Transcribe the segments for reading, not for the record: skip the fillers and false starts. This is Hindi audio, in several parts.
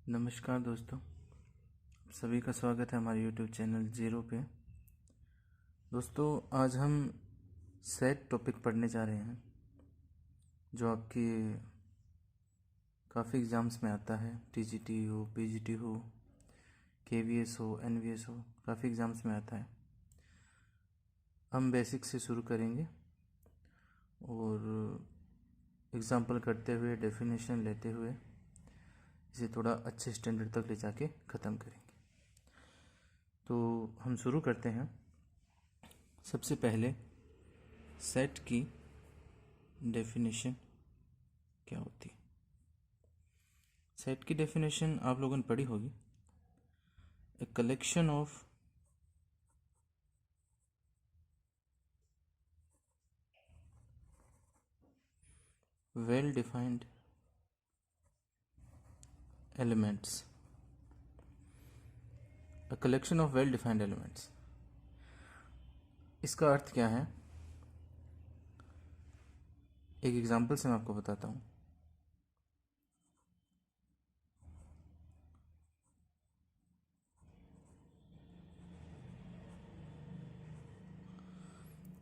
नमस्कार दोस्तों, सभी का स्वागत है हमारे यूट्यूब चैनल ज़ीरो पे। दोस्तों, आज हम सेट टॉपिक पढ़ने जा रहे हैं जो आपके काफ़ी एग्ज़ाम्स में आता है। टीजीटी हो, पीजीटी हो, केवीएस हो, एनवीएस हो, काफ़ी एग्ज़ाम्स में आता है। हम बेसिक से शुरू करेंगे और एग्जाम्पल करते हुए, डेफिनेशन लेते हुए इसे थोड़ा अच्छे स्टैंडर्ड तक ले जाके ख़त्म करेंगे। तो हम शुरू करते हैं। सबसे पहले सेट की डेफिनेशन क्या होती है। सेट की डेफिनेशन आप लोगों ने पढ़ी होगी। A collection of well defined elements. A collection of well defined elements, इसका अर्थ क्या है? एक एग्जांपल से मैं आपको बताता हूँ।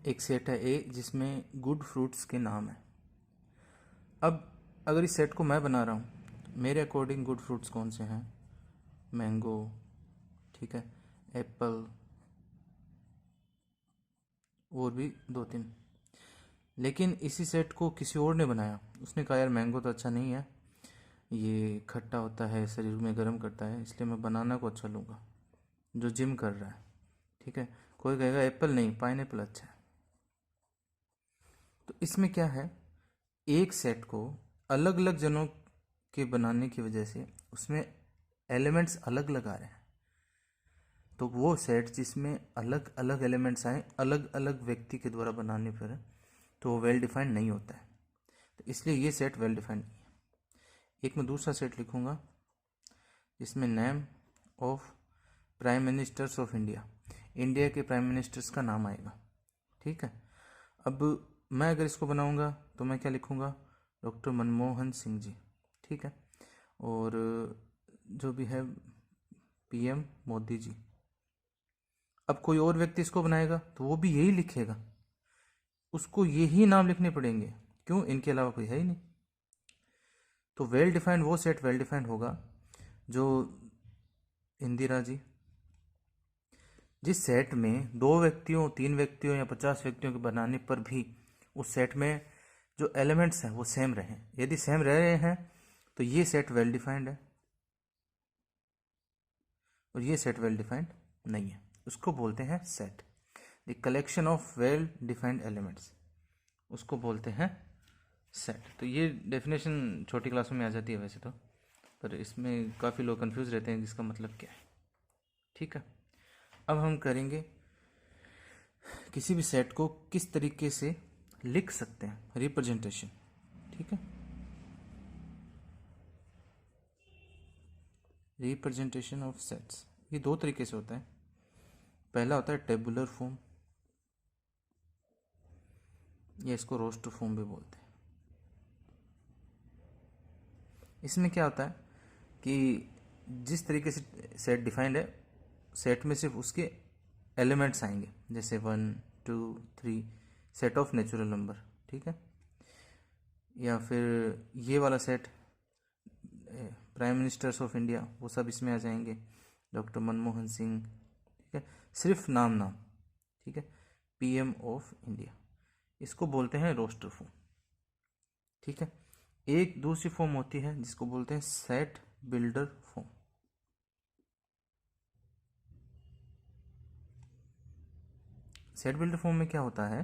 एक सेट है ए जिसमें गुड फ्रूट्स के नाम है। अब अगर इस सेट को मैं बना रहा हूँ, मेरे अकॉर्डिंग गुड फ्रूट्स कौन से हैं? मैंगो, ठीक है, एप्पल, और भी दो तीन। लेकिन इसी सेट को किसी और ने बनाया, उसने कहा यार मैंगो तो अच्छा नहीं है, ये खट्टा होता है, शरीर में गर्म करता है, इसलिए मैं बनाना को अच्छा लूँगा, जो जिम कर रहा है, ठीक है। कोई कहेगा एप्पल नहीं, पाइनएप्पल अच्छा है। तो इसमें क्या है, एक सेट को अलग अलग जनों के बनाने की वजह से उसमें एलिमेंट्स अलग अलग आ रहे हैं। तो वो सेट जिसमें अलग अलग एलिमेंट्स आए अलग अलग व्यक्ति के द्वारा बनाने पर, तो वो वेल डिफाइंड नहीं होता है। तो इसलिए ये सेट वेल डिफाइंड नहीं है। एक मैं दूसरा सेट लिखूँगा जिसमें name of prime ministers of India, India के प्राइम मिनिस्टर्स का नाम आएगा, ठीक है। अब मैं अगर इसको बनाऊंगा तो मैं क्या लिखूंगा? डॉक्टर मनमोहन सिंह जी, ठीक है। और जो भी है पीएम मोदी जी। अब कोई और व्यक्ति इसको बनाएगा तो वो भी यही लिखेगा, उसको यही नाम लिखने पड़ेंगे। क्यों? इनके अलावा कोई है ही नहीं। तो वेल डिफाइंड वो सेट वेल डिफाइंड होगा जो इंदिरा जी, जिस सेट में दो व्यक्तियों, तीन व्यक्तियों या 50 व्यक्तियों के बनाने पर भी उस सेट में जो एलिमेंट्स हैं वो सेम रहें। यदि सेम रह रहे हैं तो ये सेट वेल डिफाइंड है, और ये सेट वेल डिफाइंड नहीं है। उसको बोलते हैं set. The collection of well defined elements, उसको बोलते हैं सेट। तो ये डेफिनेशन छोटी क्लासों में आ जाती है वैसे तो, पर इसमें काफ़ी लोग कंफ्यूज रहते हैं जिसका मतलब क्या है, ठीक है। अब हम करेंगे किसी भी सेट को किस तरीके से लिख सकते हैं, रिप्रेजेंटेशन, ठीक है। रिप्रेजेंटेशन ऑफ सेट्स ये दो तरीके से होता है। पहला होता है टेबुलर फॉर्म, या इसको रोस्टर फॉर्म भी बोलते हैं। इसमें क्या होता है कि जिस तरीके से सेट डिफाइंड है, सेट में सिर्फ उसके एलिमेंट्स आएंगे, जैसे 1 2 3, सेट ऑफ नेचुरल नंबर, ठीक है। या फिर ये वाला set prime ministers of India, वो सब इसमें आ जाएंगे, डॉक्टर मनमोहन सिंह, ठीक है, सिर्फ नाम नाम, ठीक है। पीएम ऑफ इंडिया, इसको बोलते हैं रोस्टर फॉर्म, ठीक है। एक दूसरी फॉर्म होती है जिसको बोलते हैं set builder form. Set builder form में क्या होता है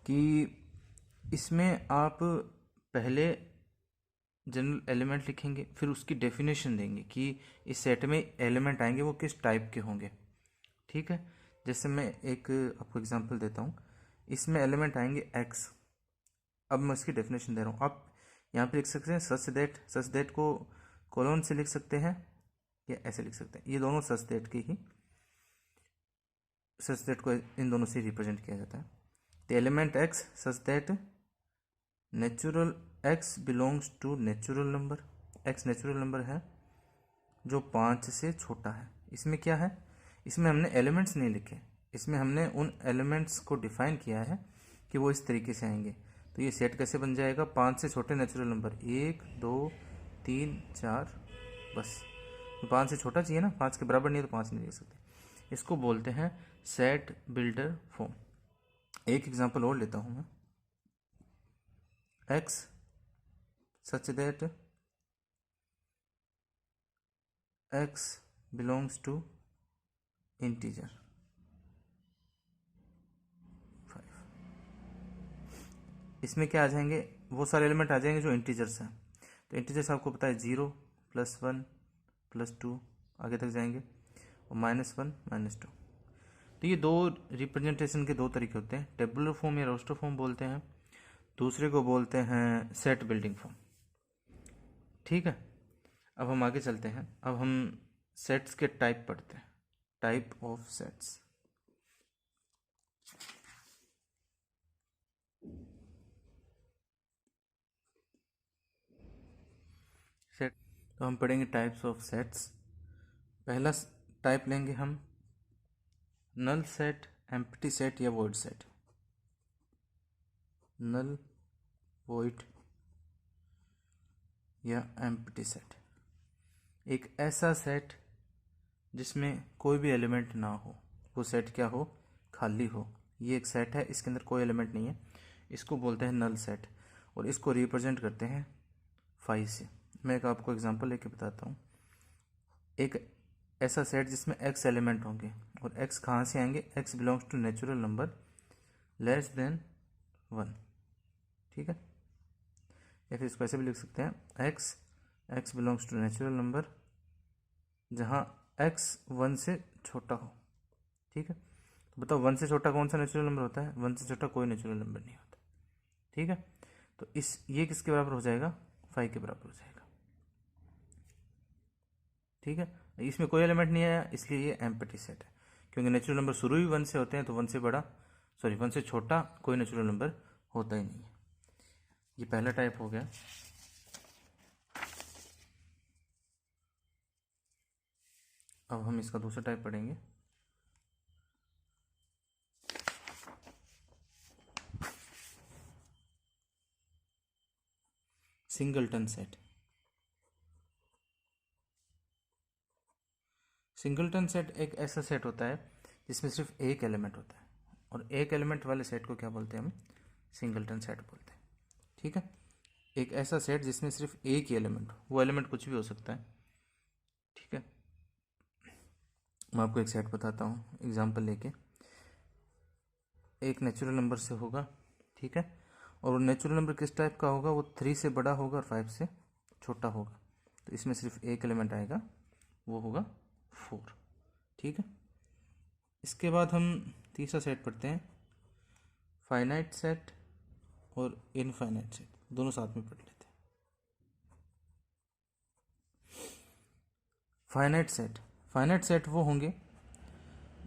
कि इसमें आप पहले जनरल एलिमेंट लिखेंगे, फिर उसकी डेफिनेशन देंगे कि इस सेट में एलिमेंट आएंगे वो किस टाइप के होंगे, ठीक है। जैसे मैं एक आपको एग्जांपल देता हूँ, इसमें एलिमेंट आएंगे एक्स। अब मैं इसकी डेफिनेशन दे रहा हूँ, आप यहाँ पे लिख सकते हैं सच दैट को कॉलन से लिख सकते हैं या ऐसे लिख सकते हैं। ये दोनों सच दैट की ही, सच दैट को इन दोनों से रिप्रेजेंट किया जाता है। The element x such that natural x belongs to natural number, x natural number है जो 5 से छोटा है। इसमें क्या है, इसमें हमने एलिमेंट्स नहीं लिखे, इसमें हमने उन एलिमेंट्स को डिफाइन किया है कि वो इस तरीके से आएंगे। तो ये सेट कैसे बन जाएगा, 5 से छोटे नेचुरल नंबर 1 2 3 4, बस। तो 5 से छोटा चाहिए ना, 5 के बराबर नहीं है तो 5 नहीं ले सकते। इसको बोलते हैं सेट बिल्डर फॉर्म। एक एग्जांपल और लेता हूँ मैं, x such that x belongs to integer 5। इसमें क्या आ जाएंगे, वो सारे एलिमेंट आ जाएंगे जो इंटीजर्स हैं। तो इंटीजर्स आपको पता है 0 +1 +2 आगे तक जाएंगे, और -1 -2। तो ये दो रिप्रेजेंटेशन के दो तरीके होते हैं, टेबुलर फॉर्म या रोस्टर फॉर्म बोलते हैं, दूसरे को बोलते हैं सेट बिल्डिंग फॉर्म। ठीक है, अब हम आगे चलते हैं। अब हम सेट्स के टाइप पढ़ते हैं, टाइप ऑफ सेट्स। सेट, तो हम पढ़ेंगे टाइप्स ऑफ सेट्स। पहला टाइप लेंगे हम नल सेट, एम्प्टी सेट या वॉइड सेट। नल, वॉइड या एम्प्टी सेट, एक ऐसा सेट जिसमें कोई भी एलिमेंट ना हो, वो सेट क्या हो, खाली हो। ये एक सेट है, इसके अंदर कोई एलिमेंट नहीं है, इसको बोलते हैं नल सेट, और इसको रिप्रेजेंट करते हैं 5 से। मैं एक आपको एग्जांपल लेके बताता हूँ। एक ऐसा सेट जिसमें x एलिमेंट होंगे, और x कहाँ से आएंगे, x belongs to natural number less than 1। ठीक है, या फिर इसको ऐसे भी लिख सकते हैं, x belongs to natural number जहाँ x 1 से छोटा हो। ठीक है, तो बताओ 1 से छोटा कौन सा नेचुरल नंबर होता है, 1 से छोटा कोई नेचुरल नंबर नहीं होता। ठीक है, तो ये किसके बराबर हो जाएगा, 5 के बराबर हो जाएगा। ठीक है, इसमें कोई एलिमेंट नहीं आया, इसलिए ये एम्प्टी सेट है, क्योंकि नेचुरल नंबर शुरू ही 1 से होते हैं, तो 1 से बड़ा, सॉरी 1 से छोटा कोई नेचुरल नंबर होता ही नहीं है। ये पहला टाइप हो गया। अब हम इसका दूसरा टाइप पढ़ेंगे, सिंगलटन सेट। सिंगलटन सेट एक ऐसा सेट होता है जिसमें सिर्फ एक एलिमेंट होता है, और एक एलिमेंट वाले सेट को क्या बोलते हैं, हम सिंगलटन सेट बोलते हैं। ठीक है, एक ऐसा सेट जिसमें सिर्फ एक ही एलिमेंट हो, वो एलिमेंट कुछ भी हो सकता है। ठीक है, मैं आपको एक सेट बताता हूँ एग्जांपल लेके। एक नेचुरल नंबर से होगा, ठीक है, और वो नेचुरल नंबर किस टाइप का होगा, वो 3 से बड़ा होगा और 5 से छोटा होगा। तो इसमें सिर्फ एक एलिमेंट आएगा, वो होगा 4। ठीक है, इसके बाद हम तीसरा सेट पढ़ते हैं, फाइनाइट सेट और इनफाइनाइट सेट, दोनों साथ में पढ़ लेते हैं। फाइनाइट सेट वो होंगे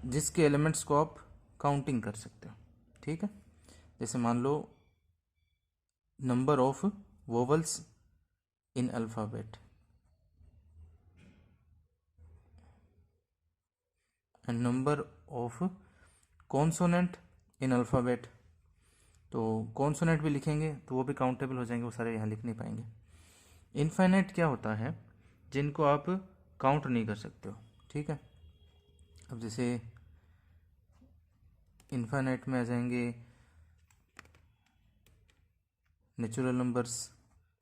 जिसके एलिमेंट्स को आप काउंटिंग कर सकते हो। ठीक है, जैसे मान लो number of vowels in alphabet and number of consonant in alphabet. तो कॉन्सोनेंट भी लिखेंगे तो वो भी काउंटेबल हो जाएंगे, वो सारे यहाँ लिख नहीं पाएंगे। इनफाइनाइट क्या होता है, जिनको आप काउंट नहीं कर सकते हो। ठीक है, अब जैसे इनफाइनाइट में आ जाएंगे natural numbers,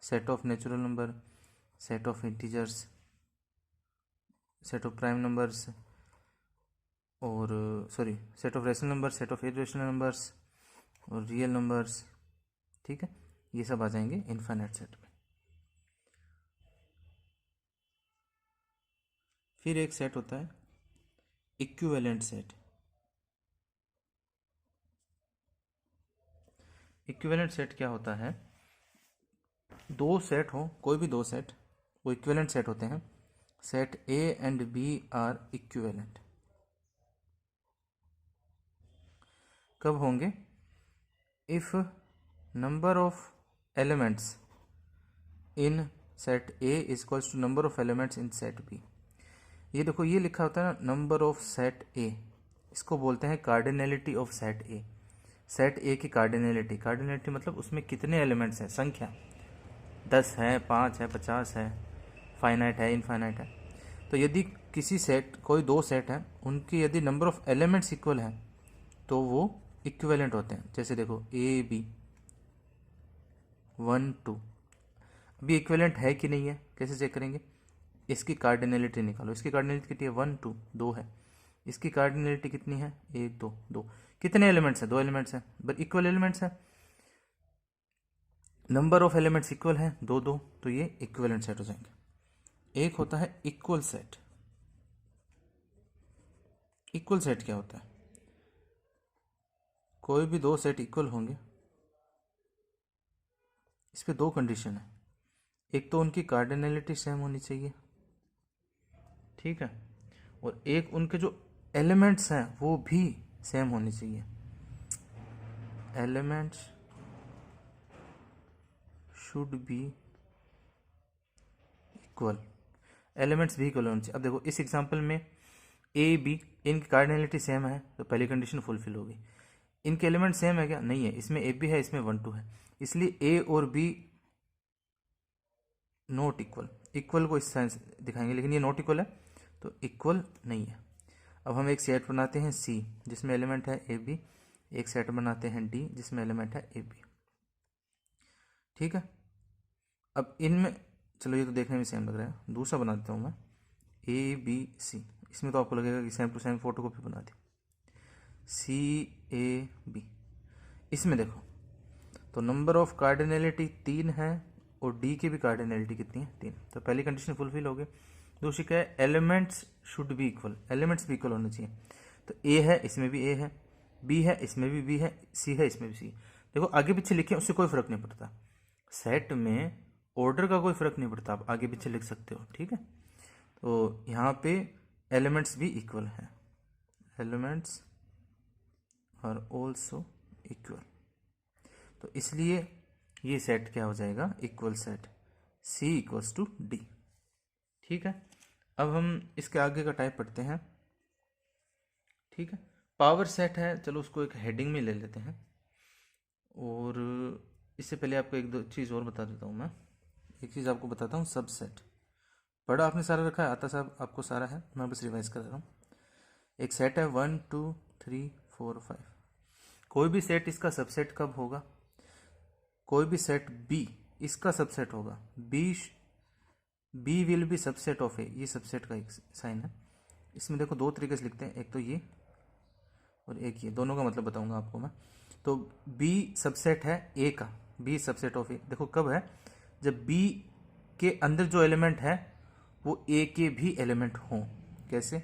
set of natural number, set of integers, set of prime numbers, और sorry set of rational number, set of irrational numbers और रियल नंबर्स। ठीक है, ये सब आ जाएंगे इनफाइनाइट सेट में। फिर एक सेट होता है इक्विवेलेंट सेट। इक्विवेलेंट सेट क्या होता है, दो सेट हो, कोई भी दो सेट, वो इक्विवेलेंट सेट होते हैं। Set A and B are equivalent कब होंगे, if number of elements in set A is equals to number of elements in set B. ये देखो ये लिखा होता है ना नंबर ऑफ सेट ए, इसको बोलते हैं cardinality of set A. Set ए की कार्डिनलिटी, कार्डिनलिटी मतलब उसमें कितने एलिमेंट्स हैं, संख्या 10 है, 5 है, 50 है, फाइनाइट है, इनफाइनाइट है। तो यदि किसी सेट, कोई दो सेट है, उनकी यदि नंबर ऑफ एलिमेंट्स इक्वल है तो वो इक्विवेलेंट होते हैं। जैसे देखो ए बी 1 2, अभी इक्विवेलेंट है कि नहीं है कैसे चेक करेंगे, इसकी कार्डिनलिटी निकालो। इसकी कार्डिनलिटी कितनी है 1 2, 2 है। इसकी कार्डिनलिटी कितनी है 1 2 2। कितने एलिमेंट्स हैं, दो एलिमेंट्स हैं, बट इक्वल एलिमेंट्स हैं, नंबर ऑफ एलिमेंट्स इक्वल है, दो दो, तो ये इक्विवेलेंट सेट हो जाएंगे। एक होता है इक्वल सेट। इक्वल सेट क्या होता है, कोई भी दो सेट इक्वल होंगे, इस पे दो कंडीशन है। एक तो उनकी कार्डिनलिटी सेम होनी चाहिए, ठीक है, और एक उनके जो एलिमेंट्स हैं वो भी सेम होने चाहिए। Elements should be equal, elements भी इक्वल होने चाहिए। अब देखो इस एग्जांपल में ए बी, इनकी कार्डिनलिटी सेम है तो पहली कंडीशन फुलफिल होगी। इनके एलिमेंट सेम है क्या, नहीं है, इसमें ए बी है, इसमें 1 2 है, इसलिए ए और बी नॉट इक्वल। इक्वल को इस साइन दिखाएंगे, लेकिन ये नॉट इक्वल है तो इक्वल नहीं है। अब हम एक सेट बनाते हैं सी जिसमें एलिमेंट है ए बी, एक सेट बनाते हैं डी जिसमें एलिमेंट है ए बी, ठीक है। अब इनमें चलो ये तो देखने में सेम लग रहा है, दूसरा बना देता हूँ मैं ए बी सी। इसमें तो आपको लगेगा कि same to same photo copy बना दी, सी ए बी। इसमें देखो तो नंबर ऑफ कार्डिनलिटी 3 है और डी की भी कार्डिनलिटी कितनी है 3, तो पहली कंडीशन फुलफिल हो गई। दूसरी क्या है, elements should be equal, elements भी इक्वल होने चाहिए। तो ए है इसमें भी ए है, बी है इसमें भी बी है, सी है इसमें भी सी। देखो आगे पीछे लिखे उससे कोई फर्क नहीं पड़ता, सेट में ऑर्डर का कोई फर्क नहीं पड़ता, आप आगे पीछे लिख सकते हो, ठीक है। तो यहाँ पे एलिमेंट्स भी इक्वल है, एलिमेंट्स आर ऑल्सो इक्वल, तो इसलिए ये सेट क्या हो जाएगा, equal set, C equals to D, ठीक है। अब हम इसके आगे का टाइप पढ़ते हैं, ठीक है। पावर सेट है, चलो उसको एक हेडिंग में ले लेते हैं। और इससे पहले आपको एक दो चीज़ और बता देता हूँ मैं, एक चीज़ आपको बताता हूँ, सबसेट पढ़ा आपने सारा रखा है, आता साहब आपको सारा है, मैं बस रिवाइज कर रहा हूँ। एक सेट है 1 2 3 4 5, कोई भी सेट इसका सबसेट कब होगा, कोई भी सेट बी इसका सबसेट होगा, B will be subset of A, ये सबसेट का एक साइन है। इसमें देखो दो तरीके से लिखते हैं, एक तो ये और एक ये, दोनों का मतलब बताऊंगा आपको मैं। तो बी सबसेट है ए का, बी सबसेट ऑफ ए, देखो कब है, जब बी के अंदर जो एलिमेंट है वो ए के भी एलिमेंट हों। कैसे,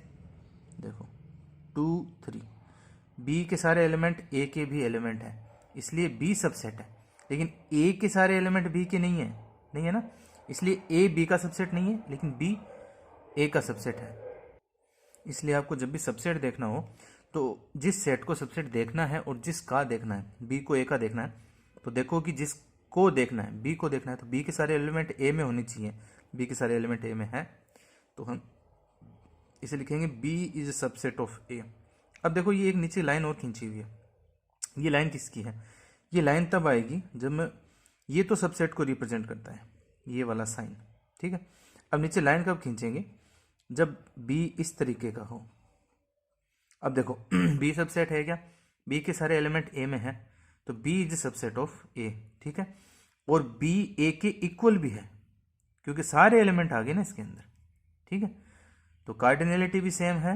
देखो 2 3, बी के सारे एलिमेंट ए के भी एलिमेंट है, इसलिए बी सबसेट है। लेकिन ए के सारे एलिमेंट बी के नहीं है, नहीं है ना, इसलिए ए बी का सबसेट नहीं है, लेकिन बी ए का सबसेट है। इसलिए आपको जब भी सबसेट देखना हो तो जिस सेट को सबसेट देखना है और जिस का देखना है, बी को ए का देखना है, तो देखो कि जिसको देखना है बी को देखना है तो बी के सारे एलिमेंट ए में होने चाहिए, बी के सारे एलिमेंट ए में है, तो हम इसे लिखेंगे B is a subset of A. अब देखो ये एक नीचे लाइन और खींची हुई है, ये लाइन किसकी है, ये लाइन तब आएगी जब मैं, ये तो सबसेट को रिप्रेजेंट करता है ये वाला साइन, ठीक है। अब नीचे लाइन कब खींचेंगे, जब बी इस तरीके का हो। अब देखो बी सबसेट है क्या, बी के सारे एलिमेंट ए में है, तो बी इज सबसेट ऑफ ए, ठीक है। और बी ए के इक्वल भी है क्योंकि सारे एलिमेंट आ गए ना इसके अंदर, ठीक है। तो कार्डिनलिटी भी सेम है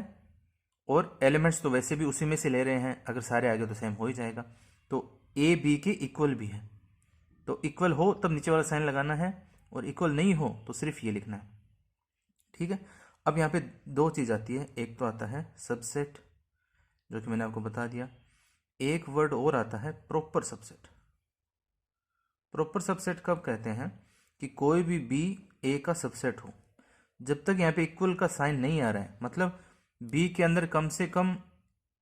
और एलिमेंट्स तो वैसे भी उसी में से ले रहे हैं, अगर सारे आ गए तो सेम हो ही जाएगा। तो ए बी के इक्वल भी है, तो इक्वल हो तब नीचे वाला साइन लगाना है और इक्वल नहीं हो तो सिर्फ ये लिखना है, ठीक है। अब यहाँ पे दो चीज़ आती है, एक तो आता है सबसेट जो कि मैंने आपको बता दिया, एक वर्ड और आता है प्रॉपर सबसेट। प्रॉपर सबसेट कब कहते हैं कि कोई भी बी ए का सबसेट हो, जब तक यहाँ पे इक्वल का साइन नहीं आ रहा है, मतलब बी के अंदर कम से कम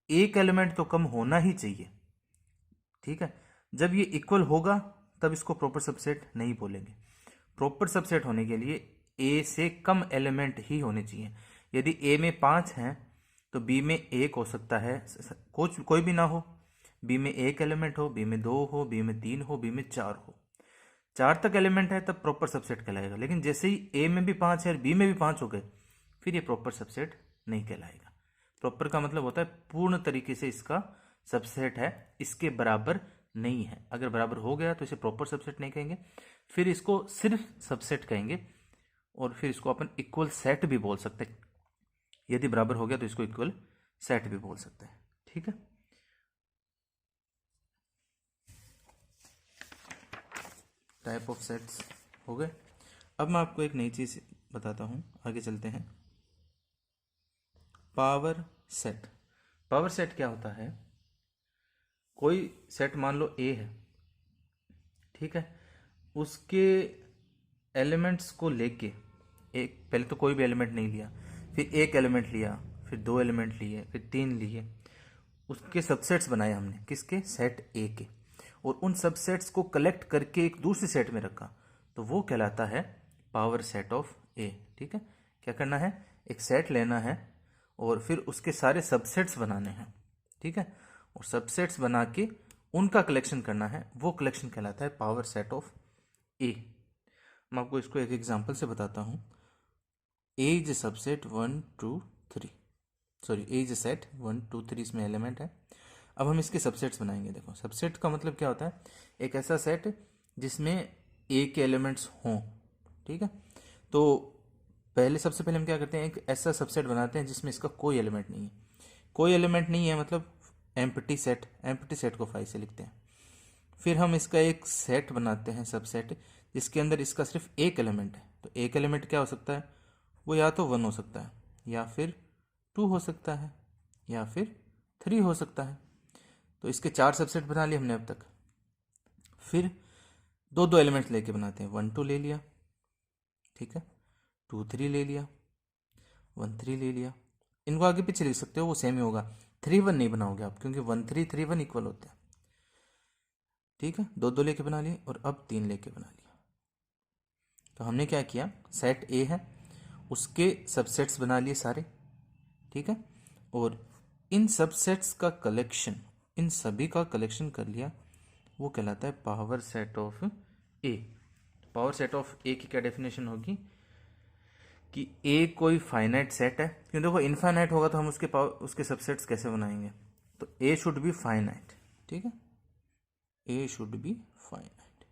एक एलिमेंट तो कम होना ही चाहिए, ठीक है। जब ये इक्वल होगा तब इसको प्रॉपर सबसेट नहीं बोलेंगे। प्रॉपर सबसेट होने के लिए ए से कम एलिमेंट ही होने चाहिए, यदि ए में 5 हैं तो बी में 1 हो सकता है, कोई भी ना हो। बी में 1 एलिमेंट हो, बी में 2 हो, बी में 3 हो, बी में 4 हो। 4 तक एलिमेंट है तब प्रॉपर सबसेट कहलाएगा। लेकिन जैसे ही ए में भी 5 है और बी में भी 5 हो गए, फिर ये प्रॉपर सबसेट नहीं कहलाएगा। प्रॉपर का मतलब होता है पूर्ण तरीके से इसका सबसेट है, इसके बराबर नहीं है। अगर बराबर हो गया तो इसे प्रॉपर सबसेट नहीं कहेंगे, फिर इसको सिर्फ सबसेट कहेंगे। और फिर इसको अपन इक्वल सेट भी बोल सकते हैं। यदि बराबर हो गया तो इसको इक्वल सेट भी बोल सकते हैं। ठीक है, टाइप ऑफ सेट्स हो गए। अब मैं आपको एक नई चीज बताता हूं, आगे चलते हैं। Power set. पावर सेट क्या होता है? कोई सेट मान लो ए है, ठीक है, उसके एलिमेंट्स को लेके, एक पहले तो कोई भी एलिमेंट नहीं लिया, फिर एक एलिमेंट लिया, फिर 2 एलिमेंट लिए, फिर 3 लिए, उसके सबसेट्स बनाए हमने, किसके? सेट ए के। और उन सबसेट्स को कलेक्ट करके एक दूसरे सेट में रखा, तो वो कहलाता है पावर सेट ऑफ ए। ठीक है, क्या करना है? एक सेट लेना है और फिर उसके सारे सबसेट्स बनाने हैं। ठीक है, और सबसेट्स बना के उनका कलेक्शन करना है, वो कलेक्शन कहलाता है पावर सेट ऑफ ए। मैं आपको इसको एक एग्जांपल से बताता हूँ। A is a subset 1 2 3, sorry A is a set 1 2 3, इसमें एलिमेंट है। अब हम इसके सबसेट्स बनाएंगे। देखो, सबसेट का मतलब क्या होता है? एक ऐसा सेट जिसमें ए के एलिमेंट्स हों। ठीक है, तो पहले सबसे पहले हम क्या करते हैं, एक ऐसा सबसेट बनाते हैं जिसमें इसका कोई एलिमेंट नहीं है। कोई एलिमेंट नहीं है मतलब एम्प्टी सेट। एम्प्टी सेट को 5 से लिखते हैं। फिर हम इसका एक सेट बनाते हैं, सबसेट, जिसके अंदर इसका सिर्फ एक एलिमेंट है। तो एक एलिमेंट क्या हो सकता है? वो या तो 1 हो सकता है, या फिर 2 हो सकता है, या फिर 3 हो सकता है। तो इसके 4 सबसेट बना लिए हमने अब तक। फिर 2 एलिमेंट्स लेके बनाते हैं। 1 2 ले लिया, ठीक है, 2 3 ले लिया, 1 3 ले लिया। इनको आगे पीछे लिख सकते हो, वो सेम ही होगा। 3 1 नहीं बनाओगे आप, क्योंकि 1 3 3 1 इक्वल होते हैं। ठीक है, 2 लेके बना लिए और अब 3 लेके बना लिया। तो हमने क्या किया, सेट ए है, उसके सबसेट्स बना लिए सारे। ठीक है, और इन सबसेट्स का कलेक्शन, इन सभी का कलेक्शन कर लिया, वो कहलाता है power set of A. Power set of A की क्या डेफिनेशन होगी कि ए कोई फाइनाइट सेट है। क्योंकि देखो, इनफाइनाइट होगा तो हम उसके सबसेट्स कैसे बनाएंगे? तो ए शुड बी फाइनाइट। ठीक है, ए शुड बी फाइनाइट।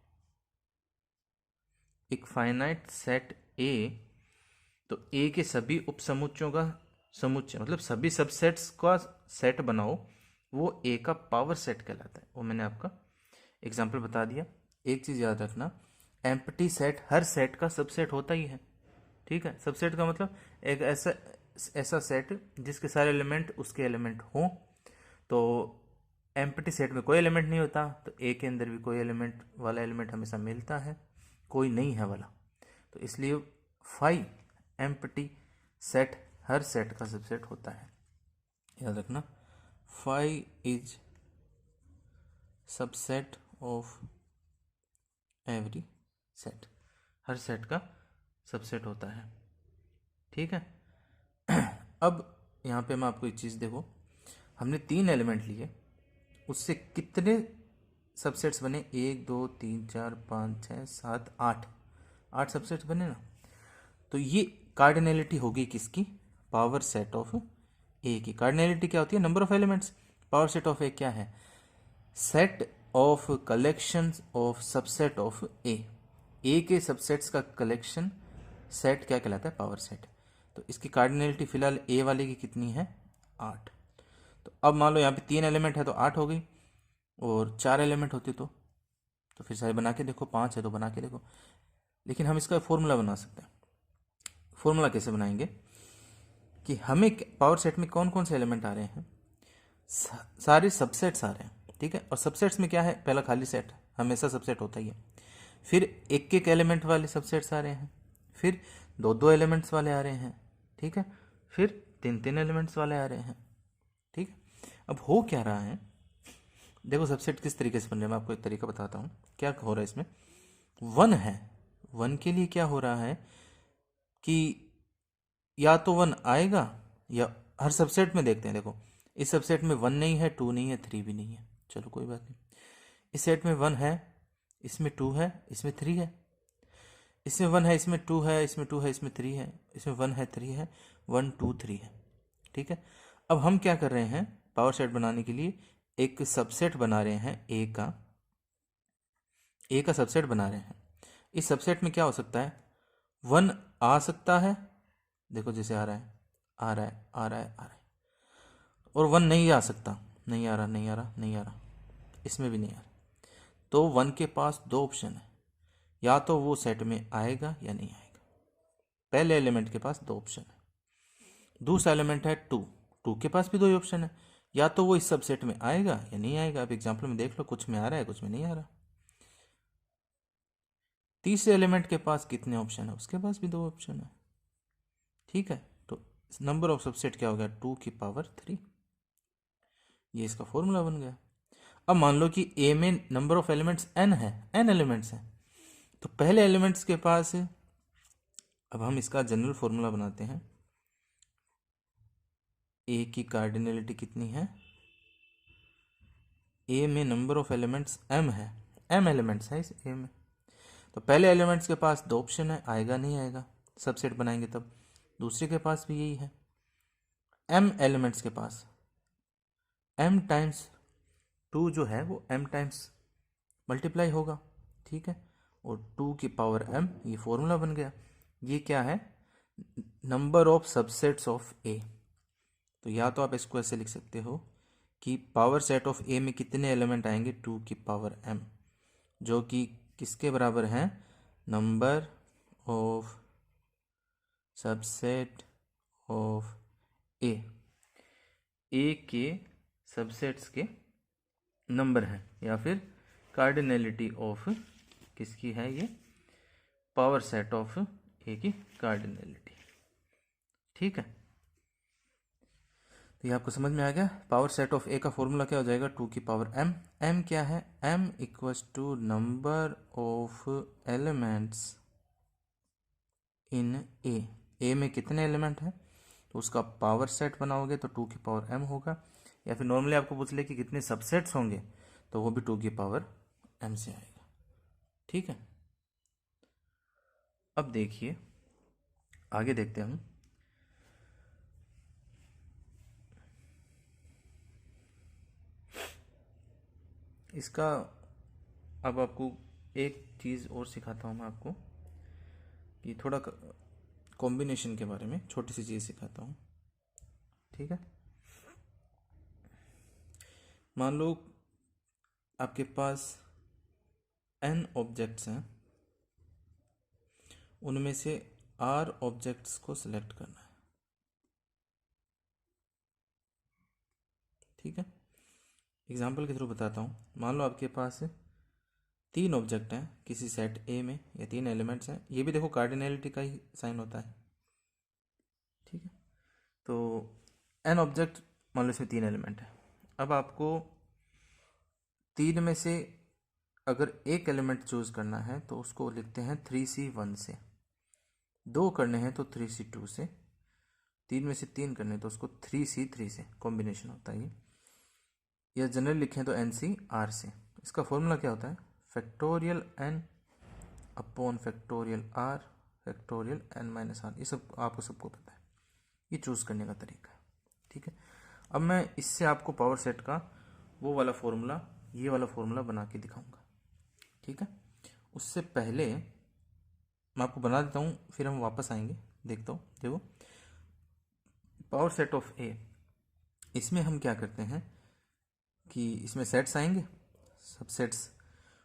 एक फाइनाइट सेट ए, तो ए के सभी उपसमुच्चयों का समुच्चय, मतलब सभी सबसेट्स का सेट बनाओ, वो ए का पावर सेट कहलाता है। वो मैंने आपका एग्जाम्पल बता दिया। एक चीज याद रखना, एम्प्टी सेट हर सेट का सबसेट होता ही है। ठीक है, सबसेट का मतलब एक ऐसा सेट जिसके सारे एलिमेंट उसके एलिमेंट हों। तो एम्प्टी सेट में कोई एलिमेंट नहीं होता, तो ए के अंदर भी कोई एलिमेंट वाला एलिमेंट हमेशा मिलता है, कोई नहीं है वाला। तो इसलिए 5 एम्प्टी सेट हर सेट का सबसेट होता है। याद रखना, 5 is subset of every set. Her set का सबसेट होता है। ठीक है, अब यहाँ पे मैं आपको एक चीज़, देखो, हमने 3 एलिमेंट लिए, उससे कितने सबसेट्स बने? 1 2 3 4 5 6 7 8 सबसेट्स बने ना। तो ये कार्डिनलिटी होगी किसकी? पावर सेट ऑफ ए की। कार्डिनलिटी क्या होती है? Number of elements. Power set of A क्या है? Set of collections of subset of A के सबसेट्स का कलेक्शन सेट क्या कहलाता है? Power set. तो इसकी कार्डिनलिटी फिलहाल ए वाले की कितनी है? 8। तो अब मान लो यहाँ पे 3 एलिमेंट है तो 8 हो गई, और 4 एलिमेंट होते तो फिर सारे बना के देखो, 5 है तो बना के देखो। लेकिन हम इसका फॉर्मूला बना सकते हैं। फॉर्मूला कैसे बनाएंगे कि हमें पावर सेट में कौन कौन से एलिमेंट आ रहे हैं? सारे सबसेट्स आ रहे हैं। ठीक है, और सबसेट्स में क्या है? पहला खाली सेट हमेशा सबसेट होता ही है। फिर एक एक एलिमेंट वाले सबसेट्स आ रहे हैं, फिर 2 एलिमेंट्स वाले आ रहे हैं। ठीक है, फिर 3 एलिमेंट्स वाले आ रहे हैं। ठीक है, अब हो क्या रहा है, देखो सबसेट किस तरीके से बन रहा है, मैं आपको एक तरीका बताता हूँ क्या हो रहा है इसमें। 1 है, 1 के लिए क्या हो रहा है कि या तो 1 आएगा, या हर सबसेट में देखते हैं, देखो इस सबसेट में 1 नहीं है, 2 नहीं है, 3 भी नहीं है, चलो कोई बात नहीं। इस सेट में 1 है, इसमें 2 है, इसमें 3 है, इसमें 1 है, इसमें 2 है, इसमें 2 है, इसमें 3 है, इसमें 1 है, 3 है, 1 2 3 है। ठीक है, अब हम क्या कर रहे हैं, पावर सेट बनाने के लिए एक सबसेट बना रहे हैं, ए का सबसेट बना रहे हैं। इस सबसेट में क्या हो सकता है, 1 आ सकता है, देखो जैसे आ रहा है, आ रहा है, आ रहा है, आ रहा है, और 1 नहीं आ सकता, नहीं आ रहा, नहीं आ रहा, नहीं आ रहा, इसमें भी नहीं आ रहा। तो 1 के पास दो ऑप्शन है, या तो वो सेट में आएगा या नहीं आएगा। पहले एलिमेंट के पास दो ऑप्शन है। दूसरा एलिमेंट है 2 के पास भी दो ही ऑप्शन है, या तो वो इस सबसेट में आएगा या नहीं आएगा। अब एग्जाम्पल में देख लो, कुछ में आ रहा है, कुछ में नहीं आ रहा। तीसरे एलिमेंट के पास कितने ऑप्शन है, उसके पास भी दो ऑप्शन है। ठीक है, तो नंबर ऑफ सबसेट क्या हो गया, 2 की पावर 3। ये इसका फॉर्मूला बन गया। अब मान लो कि ए में नंबर ऑफ एलिमेंट्स n है, n एलिमेंट्स हैं, तो पहले एलिमेंट्स के पास, अब हम इसका जनरल फॉर्मूला बनाते हैं। ए की कार्डिनलिटी कितनी है, ए में नंबर ऑफ एलिमेंट्स m है, m एलिमेंट्स है इस ए में, तो पहले एलिमेंट्स के पास दो ऑप्शन है, आएगा नहीं आएगा, सबसेट बनाएंगे तब। दूसरे के पास भी यही है, m एलिमेंट्स के पास m टाइम्स 2 जो है वो m टाइम्स मल्टीप्लाई होगा। ठीक है, और 2 की पावर m, ये फॉर्मूला बन गया। ये क्या है, number of subsets of A. तो या तो आप इसको ऐसे लिख सकते हो कि पावर सेट ऑफ ए में कितने एलिमेंट आएंगे, 2 की पावर m, जो कि किसके बराबर हैं, number of subset of A के सबसेट्स के नंबर है, या फिर कार्डिनलिटी ऑफ किसकी है, ये पावर सेट ऑफ ए की कार्डिनलिटी। ठीक है, तो ये आपको समझ में आ गया। पावर सेट ऑफ ए का फॉर्मूला क्या हो जाएगा, 2 की पावर m। m क्या है, m equals to number of elements in A में कितने एलिमेंट हैं, तो उसका पावर सेट बनाओगे तो 2 की पावर m होगा, या फिर नॉर्मली आपको पूछ ले कि कितने सबसेट्स होंगे, तो वो भी 2 की पावर m से आएगा। ठीक है, अब देखिए आगे देखते हैं हम। इसका अब आपको एक चीज़ और सिखाता हूँ मैं आपको, कि थोड़ा कॉम्बिनेशन के बारे में छोटी सी चीज़ सिखाता हूँ। ठीक है, मान लो आपके पास n ऑब्जेक्ट्स हैं, उनमें से r ऑब्जेक्ट्स को सिलेक्ट करना है। ठीक है, एग्जाम्पल के थ्रू बताता हूँ। मान लो आपके पास 3 ऑब्जेक्ट हैं किसी सेट ए में, या 3 एलिमेंट्स हैं, ये भी देखो कार्डिनलिटी का ही साइन होता है। ठीक है, तो n ऑब्जेक्ट, मान लो इसमें 3 एलिमेंट है। अब आपको 3 में से अगर एक एलिमेंट चूज करना है तो उसको लिखते हैं 3c1 से, 2 करने हैं तो 3c2 से, 3 में से 3 करने तो उसको 3c3 से, कॉम्बिनेशन होता है ये, या जनरल लिखें तो NCR से। इसका फॉर्मूला क्या होता है, factorial n upon factorial r factorial n-r। ये सब आपको सबको पता है, ये चूज़ करने का तरीका है। ठीक है, अब मैं इससे आपको पावर सेट का वो वाला फॉर्मूला, ये वाला फॉर्मूला बना के दिखाऊंगा। ठीक है, उससे पहले मैं आपको बना देता हूँ, फिर हम वापस आएंगे। देखता हूँ, देखो पावर सेट ऑफ ए, इसमें हम क्या करते हैं कि इसमें सेट्स आएंगे, सबसेट्स,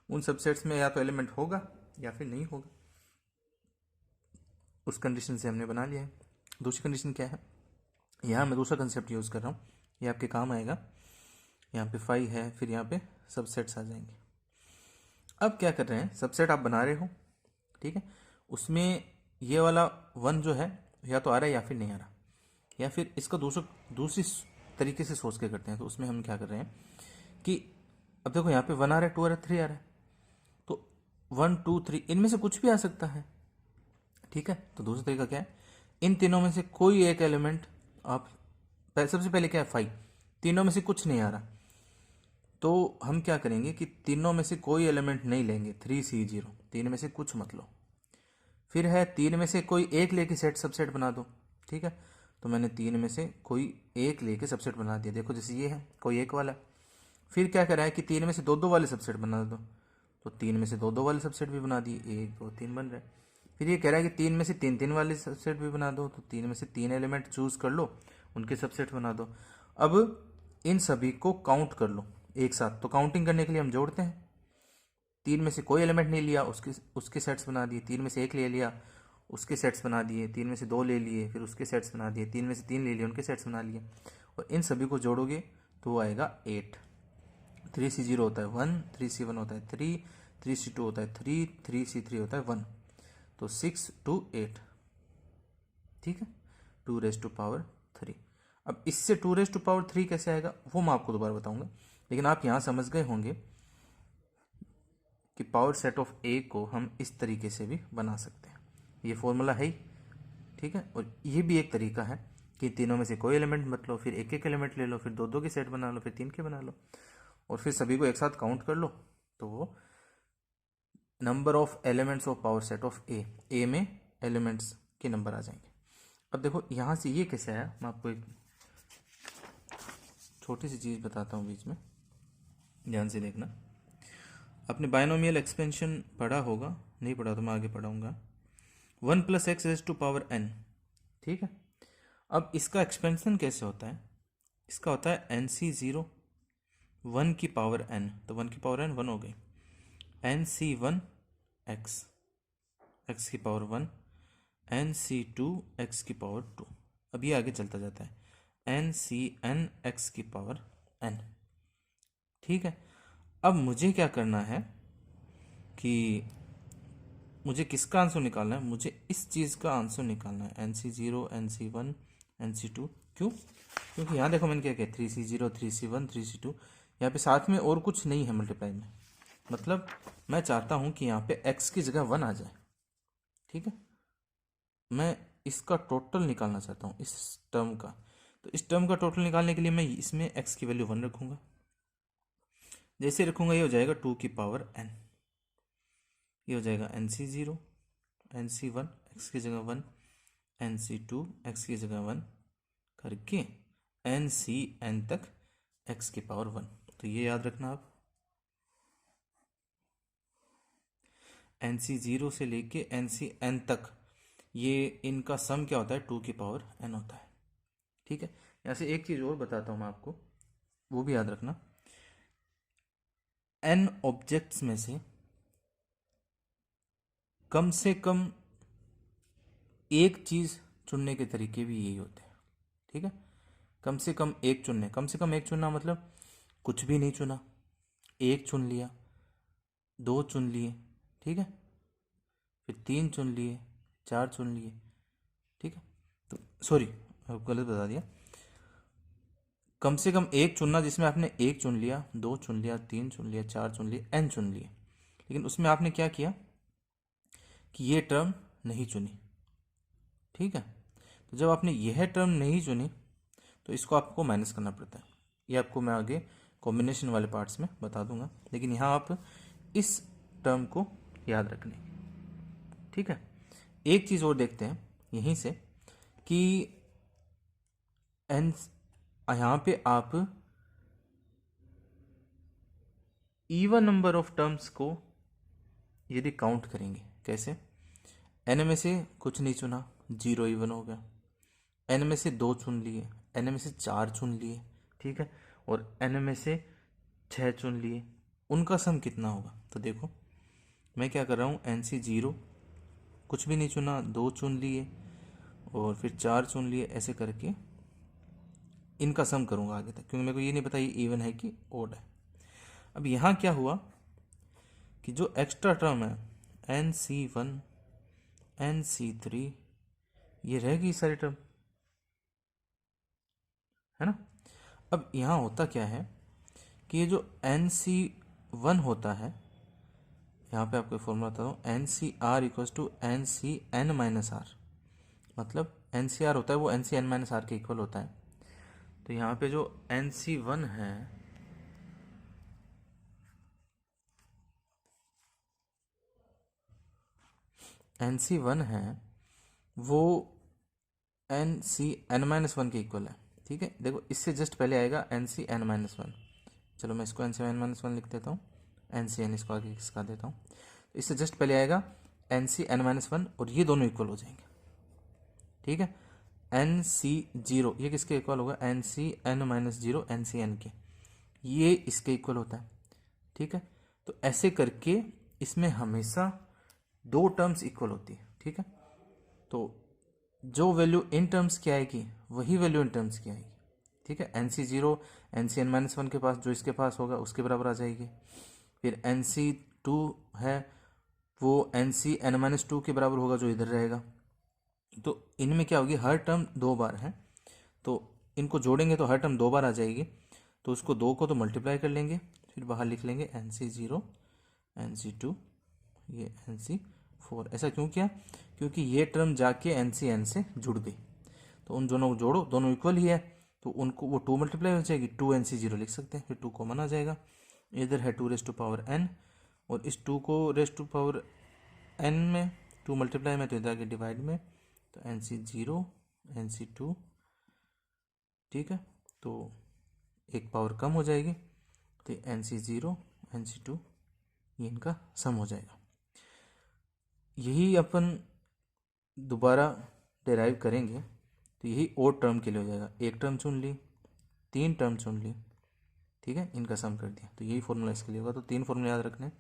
उन सबसेट्स में या तो एलिमेंट होगा या फिर नहीं होगा, उस कंडीशन से हमने बना लिया है। दूसरी कंडीशन क्या है, यहाँ मैं दूसरा कंसेप्ट यूज़ कर रहा हूँ, ये आपके काम आएगा। यहाँ पे 5 है, फिर यहाँ पे सबसेट्स आ जाएंगे। अब क्या कर रहे हैं, सबसेट आप बना रहे हो, ठीक है, उसमें ये वाला 1 जो है या तो आ रहा है या फिर नहीं आ रहा, या फिर इसका दूसरी तरीके से सोच के करते हैं। तो उसमें हम क्या कर रहे हैं कि अब देखो यहाँ पे 1 आ रहा है, 2 आ रहा है, 3 आ रहा है, तो 1 2 3 इनमें से कुछ भी आ सकता है। ठीक है, तो दूसरा तरीका क्या है, इन तीनों में से कोई एक एलिमेंट आप सबसे पहले क्या है 5, तीनों में से कुछ नहीं आ रहा, तो हम क्या करेंगे कि तीनों में से कोई एलिमेंट नहीं लेंगे, 3C0, तीन में से कुछ मत लो। फिर है तीन में से कोई एक लेके सेट सबसेट बना दो, ठीक है। तो मैंने तीन में से कोई एक लेके सबसेट बना दिया, देखो जैसे ये है कोई एक वाला। फिर क्या करा है कि तीन में से दो दो वाले सबसेट बना दो, तो तीन में से दो दो वाले सबसेट भी बना दिए, 1 2 3 बन रहे। फिर ये कह रहा है कि तीन में से तीन तीन वाले सबसेट भी बना दो, तो तीन में से तीन एलिमेंट चूज कर लो, उनके सबसेट बना दो। अब इन सभी को काउंट कर लो एक साथ, तो काउंटिंग करने के लिए हम जोड़ते हैं। तीन में से कोई एलिमेंट नहीं लिया, उसके सेट्स बना दिए। तीन में से एक ले लिया, उसके सेट्स बना दिए। तीन में से दो ले लिए, फिर उसके सेट्स बना दिए। तीन में से तीन ले लिए, उनके सेट्स बना लिए। और इन सभी को जोड़ोगे तो वो आएगा 8। 3C0 होता है 1, 3C1 होता है 3, 3C2 होता है 3, 3C3 होता है 1, तो 6 2 8, ठीक है, 2⁻3। अब इससे 2⁻3 कैसे आएगा वो मैं आपको दोबारा बताऊंगा, लेकिन आप यहाँ समझ गए होंगे कि पावर सेट ऑफ ए को हम इस तरीके से भी बना सकते हैं। ये फॉर्मूला है ही, ठीक है। और ये भी एक तरीका है कि तीनों में से कोई एलिमेंट मत लो, फिर एक एक एलिमेंट ले लो, फिर दो दो के सेट बना लो, फिर तीन के बना लो, और फिर सभी को एक साथ काउंट कर लो, तो वो number of elements of power set of A में एलिमेंट्स के नंबर आ जाएंगे। अब देखो यहाँ से ये कैसे आया, मैं आपको एक छोटी सी चीज़ बताता हूँ बीच में, ध्यान से देखना। आपने बायनोमियल एक्सपेंशन पढ़ा होगा, नहीं पढ़ा तो मैं आगे पढ़ाऊँगा। 1 + x raise to power n, ठीक है। अब इसका एक्सपेंशन कैसे होता है, इसका होता है NC0 1 की पावर n, तो 1 की पावर n 1 हो गई। NC1 x, x की पावर 1, NC2 x की पावर 2। अब ये आगे चलता जाता है NCn x की पावर n, ठीक है। अब मुझे क्या करना है कि मुझे किसका आंसर निकालना है, मुझे इस चीज़ का आंसर निकालना है, NC0 NC1 NC2। क्यों? क्योंकि यहाँ देखो मैंने क्या किया, 3C0 3C1 3C2, यहाँ पे साथ में और कुछ नहीं है मल्टीप्लाई में, मतलब मैं चाहता हूँ कि यहाँ पे x की जगह 1 आ जाए, ठीक है। मैं इसका टोटल निकालना चाहता हूँ, इस टर्म का। तो इस टर्म का टोटल निकालने के लिए मैं इसमें x की वैल्यू 1 रखूँगा, जैसे रखूँगा ये हो जाएगा 2 की पावर n, ये हो जाएगा NC0 NC1 x की जगह 1, NC2 x की जगह 1 करके NCn तक x की पावर 1। तो ये याद रखना आप, NC0 से लेके NCn तक ये इनका सम क्या होता है, 2 की पावर n होता है, ठीक है। यहाँ से एक चीज़ और बताता हूँ मैं आपको, वो भी याद रखना। n ऑब्जेक्ट्स में से कम एक चीज़ चुनने के तरीके भी यही होते हैं, ठीक है। कम से कम एक चुनना मतलब कुछ भी नहीं चुना, एक चुन लिया, दो चुन लिए, ठीक है, फिर तीन चुन लिए, चार चुन लिए, ठीक है। तो सॉरी गलत बता दिया, कम से कम एक चुनना जिसमें आपने एक चुन लिया, दो चुन लिया, तीन चुन लिया, चार चुन लिए, n चुन लिए, लेकिन उसमें आपने क्या किया कि ये टर्म नहीं चुनी, ठीक है। तो जब आपने यह टर्म नहीं चुनी तो इसको आपको माइनस करना पड़ता है, ये आपको मैं आगे कॉम्बिनेशन वाले पार्ट्स में बता दूंगा, लेकिन यहाँ आप इस टर्म को याद रखने, ठीक है। एक चीज़ और देखते हैं यहीं से कि एन, यहाँ पे आप इवन नंबर ऑफ टर्म्स को यदि काउंट करेंगे, कैसे, एन में से कुछ नहीं चुना, 0 इवन हो गया। एन में से दो चुन लिए, एन में से चार चुन लिए, ठीक है, और एन में से 6 चुन लिए, उनका सम कितना होगा। तो देखो मैं क्या कर रहा हूँ, NC0 कुछ भी नहीं चुना, दो चुन लिए और फिर चार चुन लिए, ऐसे करके इनका सम करूँगा आगे तक, क्योंकि मेरे को ये नहीं पता ये इवन है कि ओड है। अब यहाँ क्या हुआ कि जो एक्स्ट्रा टर्म है NC1 NC3 ये रहेगी सारी टर्म, है ना। अब यहाँ होता क्या है कि ये जो NC1 होता है, यहाँ पे आपको फॉर्मूला बताता हूँ, NCr = NCn - r, मतलब NCR होता है वो NCn माइनस आर के इक्वल होता है। तो यहाँ पे जो NC1 है NC1 है वो NCn-1 के इक्वल है। ठीक है, देखो इससे जस्ट पहले आएगा NCn-1। चलो मैं इसको NCn-1 लिख देता हूँ, NCn इसको आगे खिसका देता हूँ। तो इससे जस्ट पहले आएगा NCn-1 और ये दोनों इक्वल हो जाएंगे। ठीक है, NC0 ये किसके इक्वल होगा? NCn-0 NCn के, ये इसके इक्वल होता है। ठीक है, तो ऐसे करके इसमें हमेशा दो टर्म्स इक्वल होती है। ठीक है, तो जो वैल्यू इन टर्म्स की आएगी वही वैल्यू इन टर्म्स की आएगी। ठीक है, NC0 NCn-1 के पास जो इसके पास होगा उसके बराबर आ जाएगी। फिर NC2 है वो NCn-2 के बराबर होगा जो इधर रहेगा। तो इनमें क्या होगी, हर टर्म दो बार है, तो इनको जोड़ेंगे तो हर टर्म दो बार आ जाएगी। तो उसको दो को तो मल्टीप्लाई कर लेंगे, फिर बाहर लिख लेंगे NC0 NC2 ये NC4। ऐसा क्यों किया? क्योंकि ये टर्म जाके NCn से जुड़ गई, तो उन दोनों को जोड़ो, दोनों इक्वल ही है, तो उनको वो 2 मल्टीप्लाई हो जाएगी, 2 NC0 लिख सकते हैं, फिर 2 कॉमन आ जाएगा। इधर है 2n और इस 2 को रेस्ट टू पावर n में 2 मल्टीप्लाई में, तो इधर आगे डिवाइड में, तो NC0 NC2। ठीक है, तो एक पावर कम हो जाएगी, तो NC0 NC2 ये इनका सम हो जाएगा। यही अपन दोबारा डेराइव करेंगे, तो यही और टर्म के लिए हो जाएगा। एक टर्म चुन ली, 3 टर्म चुन ली, ठीक है, इनका सम कर दिया, तो यही फॉर्मूला इसके लिए होगा। तो 3 फॉर्मूला याद रखने,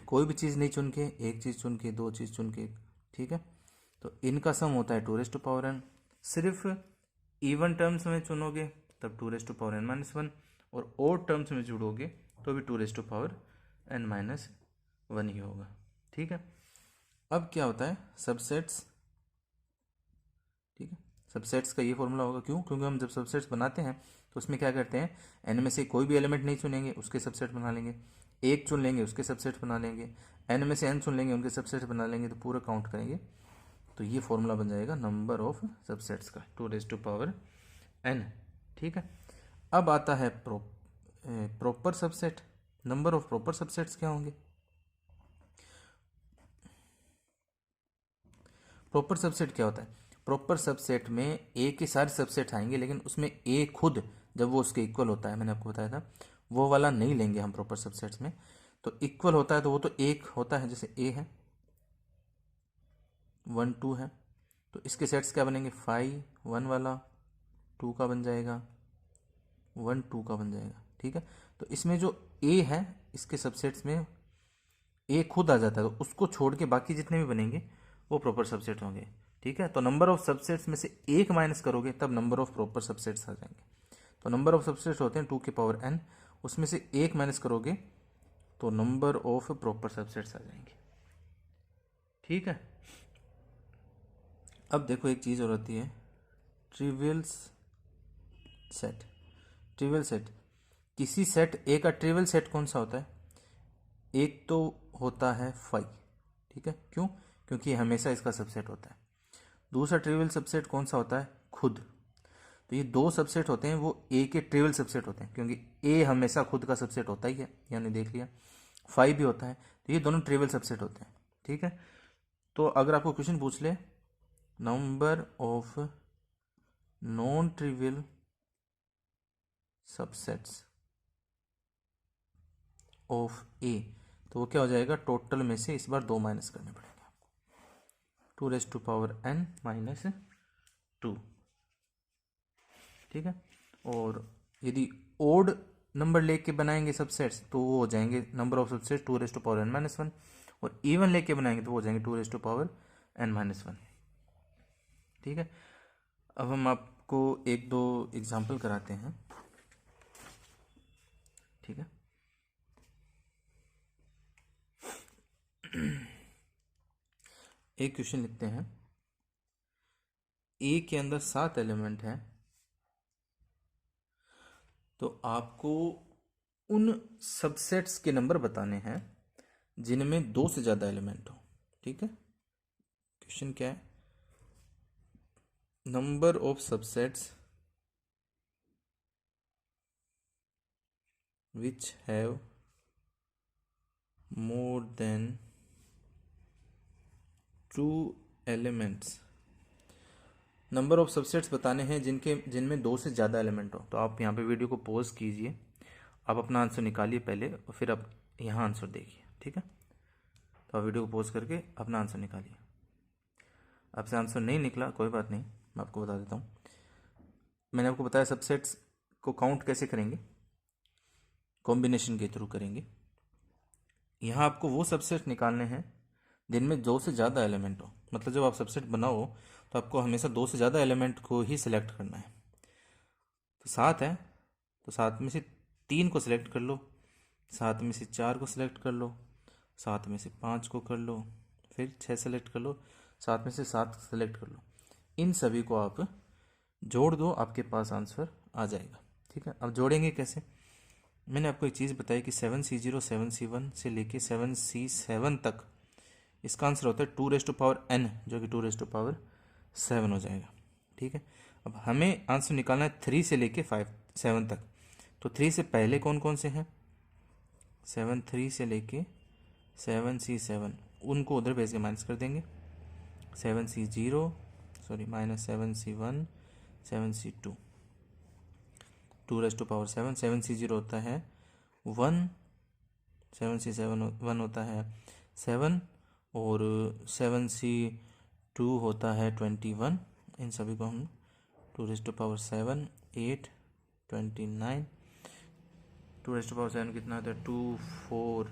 कोई भी चीज़ नहीं चुन के, एक चीज़ चुन के, दो चीज़ चुन के। ठीक है, तो इनका सम होता है 2n। सिर्फ इवन टर्म्स में चुनोगे तब 2n-1, और ओड टर्म्स में जुड़ोगे तो भी 2n-1 ही होगा। ठीक है, अब क्या होता है सबसेट्स। ठीक है, सबसेट्स का ये फॉर्मूला होगा, क्यों? क्योंकि हम जब सबसेट्स बनाते हैं तो उसमें क्या करते हैं, n में से कोई भी एलिमेंट नहीं चुनेंगे उसके सबसेट बना लेंगे, एक चुन लेंगे उसके सबसेट बना लेंगे, n में से n चुन लेंगे उनके सबसेट बना लेंगे, तो पूरा काउंट करेंगे, तो ये फॉर्मूला बन जाएगा नंबर ऑफ सबसेट्स का 2n। ठीक है, अब आता है proper subset. Number of proper subsets क्या होंगे? प्रॉपर सबसेट क्या होता है? प्रॉपर सबसेट में ए के सारे सबसेट आएंगे, लेकिन उसमें ए खुद जब वो उसके इक्वल होता है, मैंने आपको बताया था, वो वाला नहीं लेंगे हम प्रॉपर सबसेट्स में। तो इक्वल होता है तो वो तो एक होता है, जैसे ए है 1 2 है, तो इसके सेट्स क्या बनेंगे? 5 1 वाला 2 का बन जाएगा, 1 2 का बन जाएगा। ठीक है, तो इसमें जो ए है इसके सबसेट्स में ए खुद आ जाता है, तो उसको छोड़ के बाकी जितने भी बनेंगे वो प्रॉपर सबसेट होंगे। ठीक है, तो नंबर ऑफ सबसेट्स में से एक माइनस करोगे तब नंबर ऑफ प्रॉपर सबसेट्स आ जाएंगे। तो नंबर ऑफ सबसेट्स होते हैं 2n, उसमें से एक माइनस करोगे तो नंबर ऑफ प्रॉपर सबसेट्स आ जाएंगे। ठीक है, अब देखो एक चीज़ और होती है, ट्रिवियल सेट। ट्रिवियल सेट, किसी सेट ए का ट्रिवियल सेट कौन सा होता है? एक तो होता है 5। ठीक है, क्यों? क्योंकि हमेशा इसका सबसेट होता है। दूसरा ट्रिवियल सबसेट कौन सा होता है? खुद। तो ये दो सबसेट होते हैं, वो ए के ट्रिवियल सबसेट होते हैं, क्योंकि ए हमेशा खुद का सबसेट होता ही है, यानी देख लिया। 5 भी होता है, तो ये दोनों ट्रिवियल सबसेट होते हैं। ठीक है, तो अगर आपको क्वेश्चन पूछ ले number of non trivial subsets of A, तो वो क्या हो जाएगा? टोटल में से इस बार 2 माइनस करने पड़ेंगे आपको, 2n-2। ठीक है, और यदि ओड नंबर लेके बनाएंगे सबसेट्स तो वो हो जाएंगे नंबर ऑफ सबसेट्स 2n-1, और इवन लेके बनाएंगे तो वो हो जाएंगे 2n-1। ठीक है, अब हम आपको एक दो एग्जाम्पल कराते हैं। ठीक है, एक क्वेश्चन लिखते हैं, ए के अंदर 7 एलिमेंट हैं, तो आपको उन सबसेट्स के नंबर बताने हैं जिनमें 2 से ज़्यादा एलिमेंट हो। ठीक है, क्वेश्चन क्या है, number of subsets which have more than 2 elements। Number of subsets बताने हैं जिनमें 2 से ज़्यादा एलिमेंट हो। तो आप यहाँ पे वीडियो को पॉज कीजिए, आप अपना आंसर निकालिए पहले और फिर आप यहाँ आंसर देखिए, ठीक है। तो आप वीडियो को पॉज करके अपना आंसर निकालिए। आपसे आंसर नहीं निकला कोई बात नहीं, मैं आपको बता देता हूँ। मैंने आपको बताया सबसेट्स को काउंट कैसे करेंगे, कॉम्बिनेशन के थ्रू करेंगे। यहाँ आपको वो सबसेट निकालने हैं जिनमें 2 से ज़्यादा एलिमेंट हो। मतलब जब आप सबसेट बनाओ तो आपको हमेशा 2 से ज़्यादा एलिमेंट को ही सिलेक्ट करना है। तो 7 है तो 7 में से 3 को सिलेक्ट कर लो, 7 में से 4 को सिलेक्ट कर लो, 7 में से 5 को कर लो, फिर 6 सेलेक्ट कर लो, 7 में से 7 सेलेक्ट कर लो। इन सभी को आप जोड़ दो, आपके पास आंसर आ जाएगा, ठीक है। अब जोड़ेंगे कैसे, मैंने आपको एक चीज़ बताई कि 7C0 7C1 से लेके 7C7 तक इसका आंसर होता है 2n, जो कि 2 हो जाएगा, ठीक है। अब हमें आंसर निकालना है 3 से लेके 7 तक। तो 3 से पहले कौन कौन से हैं, 3 से लेके 7C7, उनको उधर भेज के माइनस कर देंगे। 7C0 sorry minus 7C1 7C2 2 7C0 होता है 1, 7C7 1 होता है 7 और 7C2 होता है 21। इन सभी को हम 2 8 29 2 कितना होता है 2 4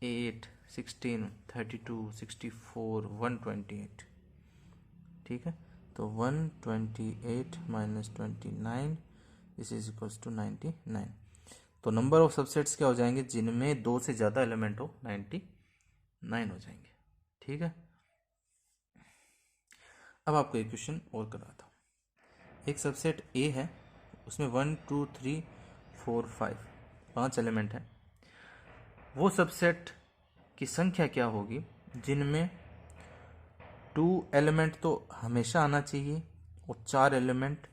8 16 32 64 128, ठीक है। तो 128 minus 29 this is equals to 99। तो नंबर ऑफ सबसेट्स क्या हो जाएंगे, जिनमें 2 से ज़्यादा एलिमेंट हो 99 हो जाएंगे, ठीक है। अब आपको एक क्वेश्चन और कराता हूँ। एक सबसेट ए है, उसमें 1 2 3 4 5 एलिमेंट हैं। वो सबसेट की संख्या क्या होगी जिनमें 2 एलिमेंट तो हमेशा आना चाहिए और 4 एलिमेंट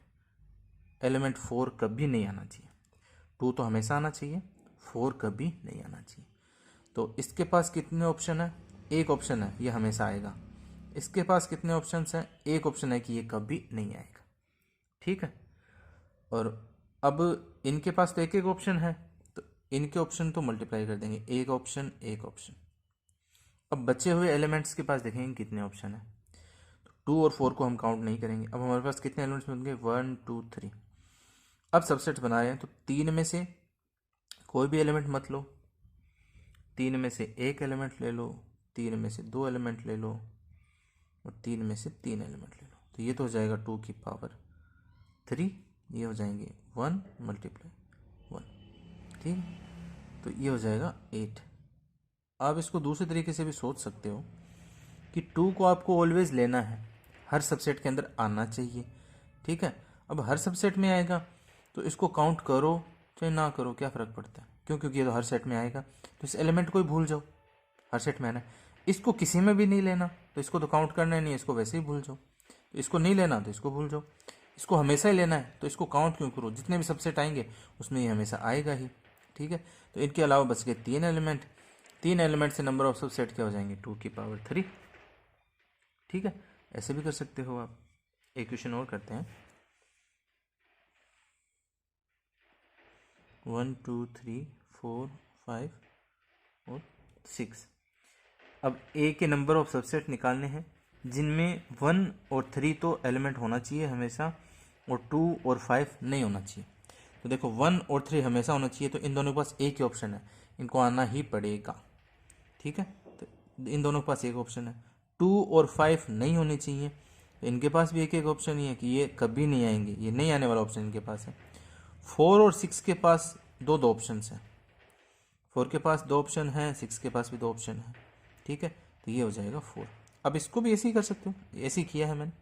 4 कभी नहीं आना चाहिए। 2 तो हमेशा आना चाहिए, 4 कभी नहीं आना चाहिए। तो इसके पास कितने ऑप्शन है, एक ऑप्शन है ये हमेशा आएगा। इसके पास कितने ऑप्शन हैं, एक ऑप्शन है कि ये कभी नहीं आएगा, ठीक है। और अब इनके पास तो एक एक ऑप्शन है, तो इनके ऑप्शन तो मल्टीप्लाई कर देंगे, एक ऑप्शन एक ऑप्शन। अब बचे हुए एलिमेंट्स के पास देखेंगे कितने ऑप्शन है। तो 2 और 4 को हम काउंट नहीं करेंगे। अब हमारे पास कितने एलिमेंट्स बनेंगे, 1 2 3। अब सबसेट बना रहे हैं तो 3 में से कोई भी एलिमेंट मत लो, 3 में से एक एलिमेंट ले लो, 3 में से 2 एलिमेंट ले लो और 3 में से 3 एलिमेंट ले लो। तो ये तो हो जाएगा 2 की पावर 3, ये हो जाएंगे 1 मल्टीप्लाई 1, ठीक। तो ये हो जाएगा 8। आप इसको दूसरे तरीके से भी सोच सकते हो कि 2 को आपको ऑलवेज लेना है, हर सबसेट के अंदर आना चाहिए, ठीक है। अब हर सबसेट में आएगा तो इसको काउंट करो चाहे ना करो क्या फ़र्क पड़ता है, क्यों, क्योंकि ये तो हर सेट में आएगा। तो इस एलिमेंट को ही भूल जाओ, हर सेट में आना है। इसको किसी में भी नहीं लेना तो इसको तो काउंट करना ही नहीं है, इसको वैसे ही भूल जाओ। तो इसको नहीं लेना तो इसको भूल जाओ, इसको हमेशा ही लेना है तो इसको काउंट क्यों करो, जितने भी सबसेट आएंगे उसमें ये हमेशा आएगा ही, ठीक है। तो इनके अलावा बच गए 3 एलिमेंट, 3 एलिमेंट से नंबर ऑफ सबसेट क्या हो जाएंगे 2 की पावर 3, ठीक है। ऐसे भी कर सकते हो आप। एक क्वेश्चन और करते हैं, 1 2 3 4 5 और 6। अब ए के नंबर ऑफ सबसेट निकालने हैं जिनमें 1 और 3 तो एलिमेंट होना चाहिए हमेशा और 2 और 5 नहीं होना चाहिए। तो देखो 1 और 3 हमेशा होना चाहिए, तो इन दोनों के पास एक ही ऑप्शन है, इनको आना ही पड़ेगा, ठीक है। तो इन दोनों के पास एक ऑप्शन है। 2 और 5 नहीं होने चाहिए, तो इनके पास भी एक एक ऑप्शन ही है कि ये कभी नहीं आएंगे, ये नहीं आने वाला ऑप्शन इनके पास है। 4 और 6 के पास दो ऑप्शन हैं, 4 के पास 2 ऑप्शन हैं, 6 के पास भी 2 ऑप्शन है, ठीक है। तो ये हो जाएगा 4। अब इसको भी ऐसे ही कर सकते हो, ऐसे ही किया है मैंने।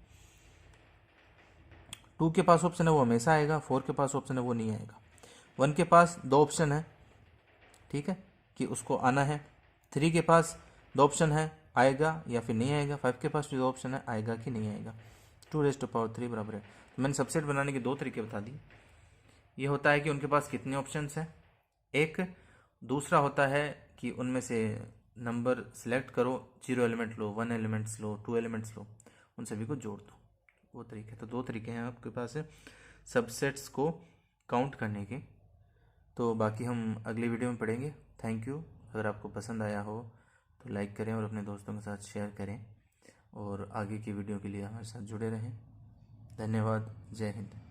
2 के पास ऑप्शन है वो हमेशा आएगा, 4 के पास ऑप्शन है वो नहीं आएगा। 1 के पास 2 ऑप्शन है, ठीक है, कि उसको आना है। 3 के पास 2 ऑप्शन है, आएगा या फिर नहीं आएगा। 5 के पास जो ऑप्शन है आएगा कि नहीं आएगा। 2⁻³ बराबर है। तो मैंने सबसेट बनाने के 2 तरीके बता दिए। ये होता है कि उनके पास कितने ऑप्शंस हैं, एक। दूसरा होता है कि उनमें से नंबर सेलेक्ट करो, 0 एलिमेंट लो, 1 एलिमेंट्स लो, 2 एलिमेंट्स लो, उन सभी को जोड़ दो। वो तरीके, तो 2 तरीके हैं आपके पास सबसेट्स को काउंट करने के। तो बाकी हम अगली वीडियो में पढ़ेंगे। Thank you. अगर आपको पसंद आया हो तो लाइक करें और अपने दोस्तों के साथ शेयर करें, और आगे की वीडियो के लिए हमारे साथ जुड़े रहें। धन्यवाद। जय हिंद।